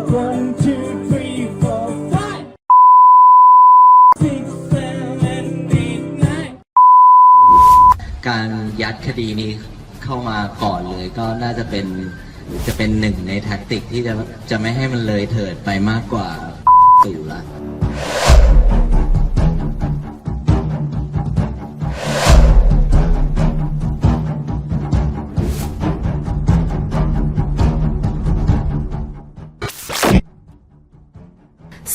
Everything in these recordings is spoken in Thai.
1 2 3 4 5 6 7 8 9การยัดคดีนี้เข้ามาก่อนเลยก็น่าจะเป็นหนึ่งในแท็กติกที่จะไม่ให้มันเลยเถิดไปมากกว่าตู่ละ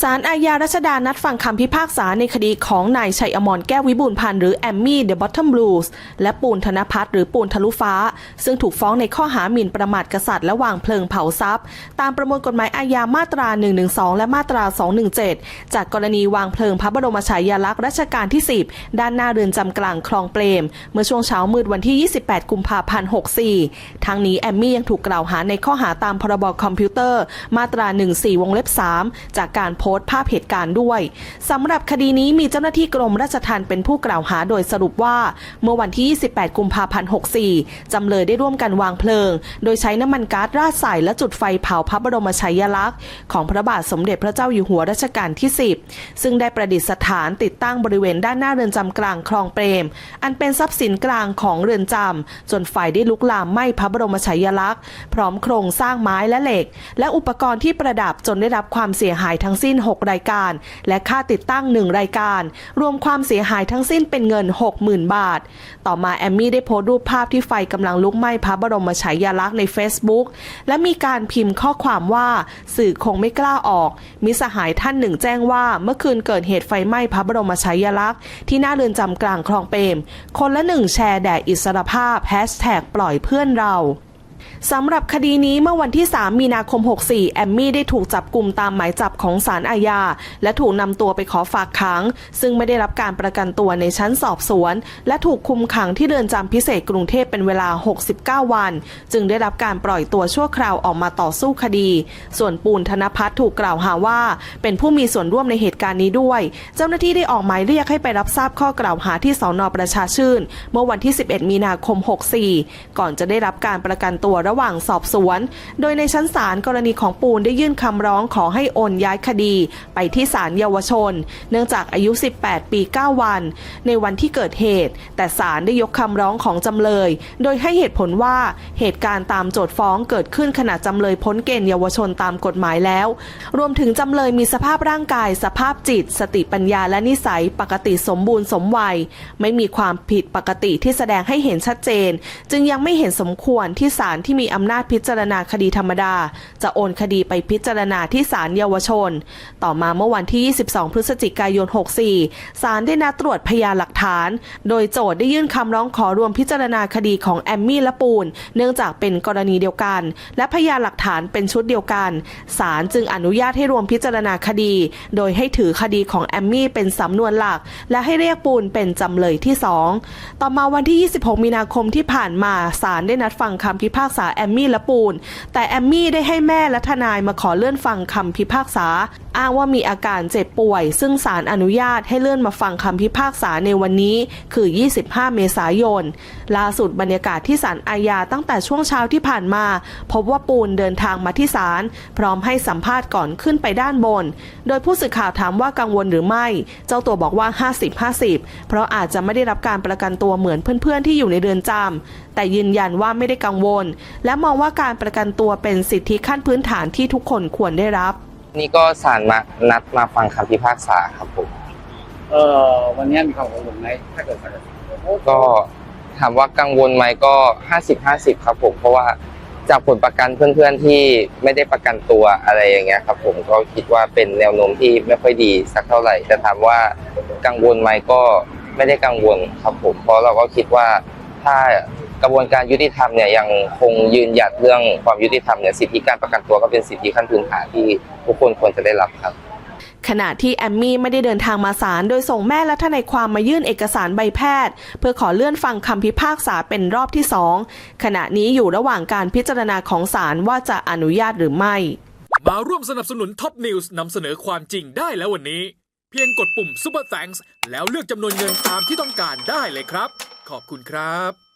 ศาลอาญารัชดานัดฟังคำพิพากษาในคดีของนายชัยอมรแก้ววิบูลย์พันธ์หรือแอมมี่เดอะบอททอมบลูส์และปูนธนภัทรหรือปูนทะลุฟ้าซึ่งถูกฟ้องในข้อหาหมิ่นประมาทกษัตริย์และวางเพลิงเผาทรัพย์ตามประมวลกฎหมายอาญามาตรา 112 และมาตรา 217 จากกรณีวางเพลิงพระบรมฉายาลักษณ์รัชกาลที่ 10 ด้านหน้าเรือนจำกลางคลองเปรมเมื่อช่วงเช้ามืดวันที่ 28 กุมภาพันธ์ 64 ทั้งนี้แอมมี่ยังถูกกล่าวหาในข้อหาตามพรบคอมพิวเตอร์มาตรา 14 วงเล็บ 3 จากการโพสต์ภาพเหตุการณ์ด้วยสำหรับคดีนี้มีเจ้าหน้าที่กรมราชทัณฑ์เป็นผู้กล่าวหาโดยสรุปว่าเมื่อวันที่ 28 กุมภาพันธ์ 64 จำเลยได้ร่วมกันวางเพลิงโดยใช้น้ำมันก๊าซราดใส่และจุดไฟเผาพระบรมฉายาลักษณ์ของพระบาทสมเด็จพระเจ้าอยู่หัวรัชกาลที่ 10 ซึ่งได้ประดิษฐานติดตั้งบริเวณด้านหน้าเรือนจำกลางคลองเปรมอันเป็นทรัพย์สินกลางของเรือนจำจนไฟได้ลุกลามไหม้พระบรมฉายาลักษณ์พร้อมโครงสร้างไม้และเหล็กและอุปกรณ์ที่ประดับจนได้รับความเสียหายทั้งสิ้น 6 รายการและค่าติดตั้ง1รายการรวมความเสียหายทั้งสิ้นเป็นเงิน 60,000 บาทต่อมาแอมมี่ได้โพสต์รูปภาพที่ไฟกำลังลุกไหม้พระบรมฉายาลักษณ์ใน Facebook และมีการพิมพ์ข้อความว่าสื่อคงไม่กล้าออกมิตรสหายท่านหนึ่งแจ้งว่าเมื่อคืนเกิดเหตุไฟไหม้พระบรมฉายาลักษณ์ที่หน้าเรือนจำกลางคลองเปรมคนละ1แชร์แด่อิสรภาพ#ปล่อยเพื่อนเราสำหรับคดีนี้เมื่อวันที่ 3 มีนาคม 64 แอมมี่ได้ถูกจับกุมตามหมายจับของศาลอาญาและถูกนำตัวไปขอฝากขังซึ่งไม่ได้รับการประกันตัวในชั้นสอบสวนและถูกคุมขังที่เรือนจำพิเศษกรุงเทพเป็นเวลา 69 วันจึงได้รับการปล่อยตัวชั่วคราวออกมาต่อสู้คดีส่วนปูนธนภัทรถูกกล่าวหาว่าเป็นผู้มีส่วนร่วมในเหตุการณ์นี้ด้วยเจ้าหน้าที่ได้ออกหมายเรียกให้ไปรับทราบข้อกล่าวหาที่สน.ประชาชื่นเมื่อวันที่ 11 มีนาคม 64 ก่อนจะได้รับการประกันตัวระหว่างสอบสวนโดยในชั้นศาลกรณีของปูนได้ยื่นคำร้องขอให้โอนย้ายคดีไปที่ศาลเยาวชนเนื่องจากอายุ 18 ปี 9 วันในวันที่เกิดเหตุแต่ศาลได้ยกคำร้องของจำเลยโดยให้เหตุผลว่าเหตุการณ์ตามโจทก์ฟ้องเกิดขึ้นขณะจำเลยพ้นเกณฑ์เยาวชนตามกฎหมายแล้วรวมถึงจำเลยมีสภาพร่างกายสภาพจิตสติปัญญาและนิสัยปกติสมบูรณ์สมวัยไม่มีความผิดปกติที่แสดงให้เห็นชัดเจนจึงยังไม่เห็นสมควรที่ศาลที่มีอำนาจพิจารณาคดีธรรมดาจะโอนคดีไปพิจารณาที่ศาลเยาวชนต่อมาเมื่อวันที่ 22 พฤศจิกายน 64 ศาลได้นัดตรวจพยานหลักฐานโดยโจทก์ได้ยื่นคำร้องขอรวมพิจารณาคดีของแอมมี่และปูนเนื่องจากเป็นกรณีเดียวกันและพยานหลักฐานเป็นชุดเดียวกันศาลจึงอนุญาตให้รวมพิจารณาคดีโดยให้ถือคดีของแอมมี่เป็นสำนวนหลักและให้เรียกปูนเป็นจำเลยที่ 2ต่อมาวันที่ 26 มีนาคมที่ผ่านมาศาลได้นัดฟังคำพิพากษาแอมมี่และปูนแต่แอมมี่ได้ให้แม่และทนายมาขอเลื่อนฟังคำพิพากษาอ้างว่ามีอาการเจ็บป่วยซึ่งศาลอนุญาตให้เลื่อนมาฟังคำพิพากษาในวันนี้คือ 25 เมษายนล่าสุดบรรยากาศที่ศาลอาญาตั้งแต่ช่วงเช้าที่ผ่านมาพบว่าปูนเดินทางมาที่ศาลพร้อมให้สัมภาษณ์ก่อนขึ้นไปด้านบนโดยผู้สื่อข่าวถามว่ากังวลหรือไม่เจ้าตัวบอกว่า 50-50 เพราะอาจจะไม่ได้รับการประกันตัวเหมือนเพื่อนๆที่อยู่ในเรือนจำแต่ยืนยันว่าไม่ได้กังวลและมองว่าการประกันตัวเป็นสิทธิขั้นพื้นฐานที่ทุกคนควรได้รับนี่ก็ศาลนัดมาฟังคำพิพากษาครับผมวันนี้มีความกังวลไหมถ้าเกิดก็ถามว่ากังวลไหมก็ 50-50 ครับผมเพราะว่าจากผลประกันเพื่อนๆที่ไม่ได้ประกันตัวอะไรอย่างเงี้ยครับผมก็คิดว่าเป็นแนวโน้มที่ไม่ค่อยดีสักเท่าไหร่แต่ถามว่ากังวลไหมก็ไม่ได้กังวลครับผมเพราะเราก็คิดว่าถ้ากระบวนการยุติธรรมเนี่ยยังคงยืนหยัดเรื่องความยุติธรรมเนี่ยสิทธิการประกันตัวก็เป็นสิทธิขั้นพื้นฐานที่ทุกคนควรจะได้รับครับขณะที่แอมมี่ไม่ได้เดินทางมาศาลโดยส่งแม่และทนายความมายื่นเอกสารใบแพทย์เพื่อขอเลื่อนฟังคำพิพากษาเป็นรอบที่ 2ขณะนี้อยู่ระหว่างการพิจารณาของศาลว่าจะอนุญาตหรือไม่มาร่วมสนับสนุนท็อปนิวส์นำเสนอความจริงได้แล้ววันนี้เพียงกดปุ่ม Super Thanks แล้วเลือกจำนวนเงินตามที่ต้องการได้เลยครับขอบคุณครับ